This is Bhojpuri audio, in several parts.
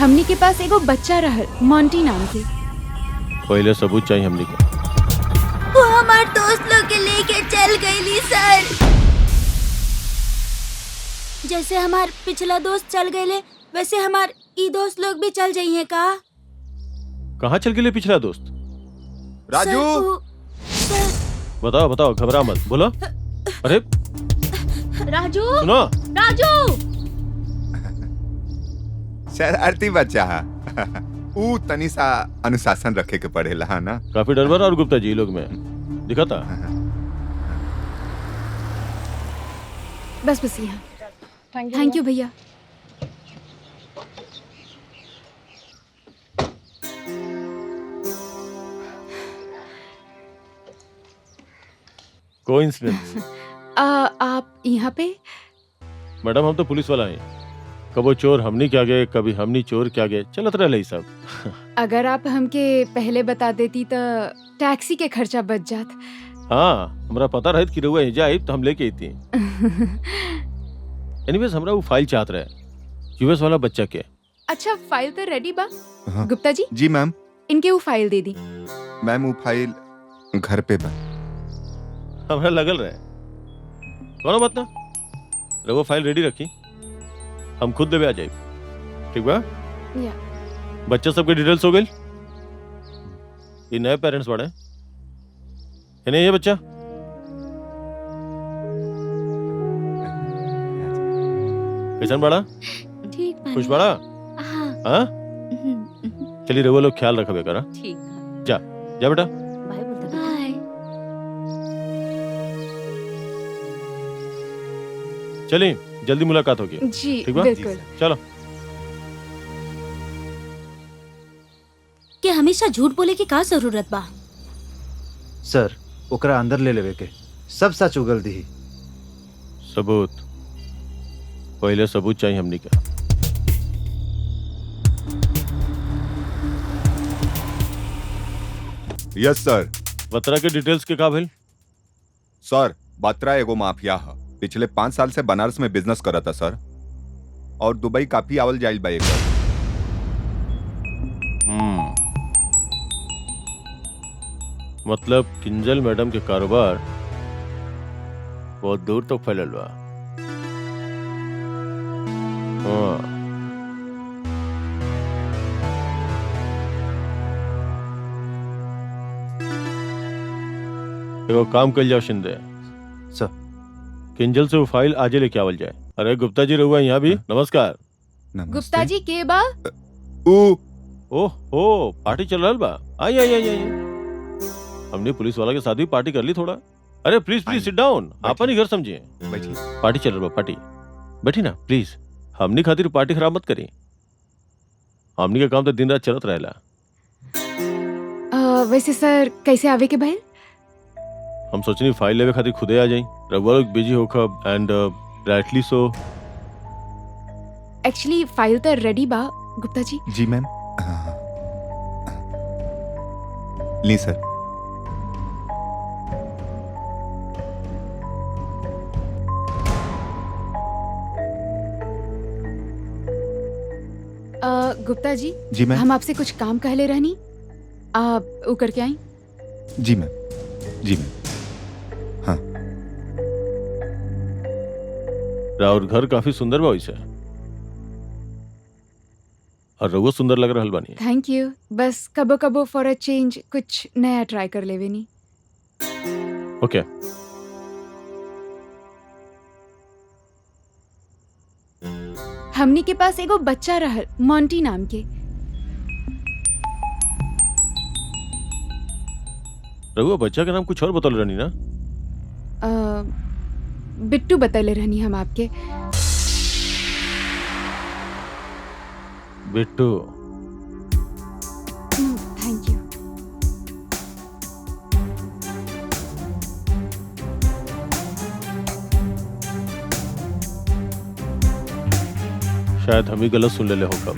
हमनी के पास एगो बच्चा रहल मोंटी नाम के। पहले सबूत चाहिए हमनी के। वो हमार दोस्त लोग के लेके चल गईली सर। जैसे हमार पिछला दोस्त चल गए वैसे हमार ई दोस्त लोग भी चल जाइए का? कहाँ चल गए पिछला दोस्त? राजू सर, बताओ बताओ, घबरा मत, बोलो। अरे राजू, सुनो, राजू। शरारती बच्चा है। ऊ तनी सा अनुशासन रखे के पड़ेला है ना। काफी डर और गुप्ता जी लोग में दिखा था। बस यहाँ। थैंक यू भैया। कोइंसिडेंस। आप यहाँ पे? मैडम हम तो पुलिस वाला हैं। कबो चोर हमनी क्या गए, कभी हमनी चोर क्या गए, चलत रहे सब। अगर आप हमके पहले बता देती तो टैक्सी के खर्चा बच जात। हाँ, हमरा पता रहत कि रउआ एजा आई तो हम लेके आती। एनीवेज हमरा वो फाइल चाहत रहे, यूएस वाला बच्चा के। अच्छा, फाइल तो रेडी बा। हाँ। गुप्ता जी जी मैम। इनके वो फाइल दे दी। मैम वो फाइल घर पे बा। हमरा लगल रहे, कोनो बात ना, रउआ फाइल रेडी रखी, हम खुद देवे आ जाए। ठीक बा? या। बच्चा सबके डिटेल्स हो गई। ये नए पेरेंट्स बड़े इन्हें ये बच्चा कैसन बड़ा? ठीक बा। खुश बड़ा? हाँ। हाँ? चलिए रउआ लोग ख्याल रखबे करा। ठीक। जा जा बेटा। बाय बोलते। बाय। चलिए जल्दी मुलाकात होगी। जी ठीक बा? बिल्कुल। चलो। कि हमेशा झूठ बोले की का जरूरत बा? सर ओकरा अंदर ले लेवे के, सब सच उगल दी। सबूत, पहले सबूत चाहिए हमनी के। यस सर। बतरा के डिटेल्स के का भेल? सर बत्रा एगो माफिया है, पिछले 5 साल से बनारस में बिजनेस करा था सर, और दुबई काफी आवल जाइल बा एक। मतलब किंजल मैडम के कारोबार बहुत दूर तक फैलल बा। हाँ। एगो काम कल जाओ शिंदे सर। किंजल से वो फाइल आजे लेके आवल जाए। अरे गुप्ता जी रहुआ यहाँ भी। नमस्कार। गुप्ता जी के बा? ओह पार्टी चल रहा बा। आई आई आई आई। हमने पुलिस वाला के साथ भी पार्टी कर ली थोड़ा। अरे प्लीज प्लीज सिट डाउन, आपन ही घर समझिए। पार्टी चल रहा, पार्टी बैठी ना प्लीज। हमनी खातिर पार्टी खराब मत करी, हमनी का काम तो दिन रात चलत रहेला। वैसे सर कैसे आवे के भाई? हम सोचनी फाइल लेवे खातिर खुदे आ जाई, रघुआ लोग बिजी होखब and rightly so. Actually file तो रेडी बा गुप्ता जी। जी मैम। ली सर। गुप्ता जी। जी मैम। हम आपसे कुछ काम कहले रहनी, आप वो करके आई। जी मैम। जी मैम। हाँ। राउर घर काफी सुंदर बा वैसे, और रघुआ सुंदर लग रहा बानी। Thank you. बस कबो कबो फॉर अ चेंज कुछ नया ट्राई कर लेवे नी। ओके। हमनी के पास एगो बच्चा रहल मोंटी नाम के। रघुआ बच्चा का नाम कुछ और बतल रहनी ना? बिट्टू बतले रहनी हम आपके। बिट्टू। Thank you. शायद हम ही गलत सुन ले हो कब।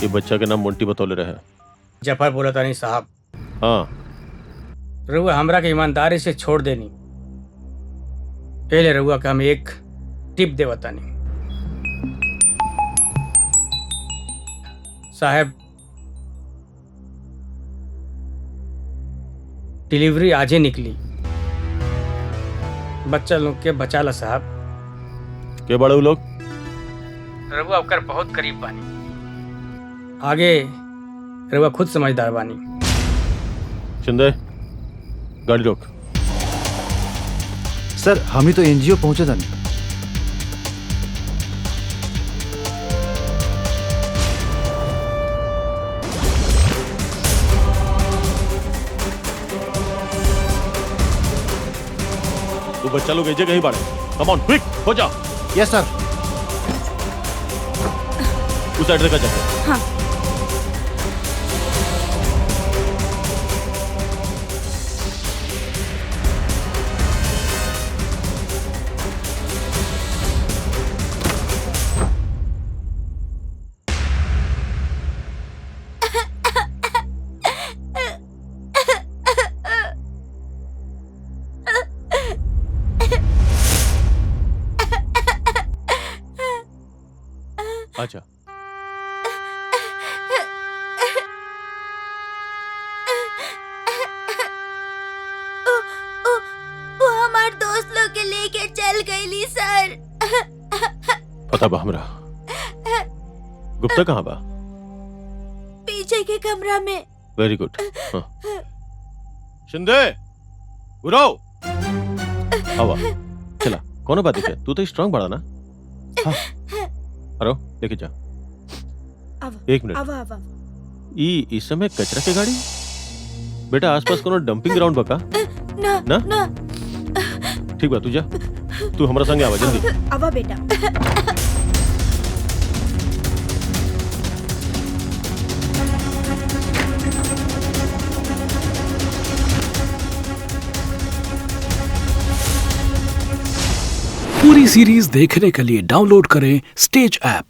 ये बच्चा के नाम मोंटी बतौले रहे। जफर बोला तानी साहब। हाँ। रउआ हमरा के ईमानदारी से छोड़ देनी। पहले रउआ के हम एक टिप देवतानी। साहब डिलीवरी आज ही निकली, बच्चा लोग के बचाला साहब। के बड़े लोग? रघुआ ओकर बहुत करीब बानी, आगे रघुआ खुद समझदार बानी। शिंदे गाड़ी रोक। सर हम ही तो एनजीओ पहुंचे था नहीं। तू बच्चा लोग ऐसे कहीं बाड़े। कम ऑन क्विक हो जा। यस सर। उस साइड से का जाके। हाँ। अच्छा वो हमार दोस्त लोग के लेके चल गईली सर। पता बा हमरा। गुप्ता कहाँ बा? पीछे के कमरा में। Very good. हाँ। शिंदे गुराव आवा चला। कौन बात है? तू तो स्ट्रांग बड़ा ना। हाँ अरे लेके जा। एक मिनट। इस समय कचरा के गाड़ी बेटा आसपास कोनो डंपिंग ग्राउंड बका ना ना? ना ठीक बा तू जा। तू हमरा संगे आवा जल्दी। आवा बेटा। पूरी सीरीज देखने के लिए डाउनलोड करें स्टेज ऐप।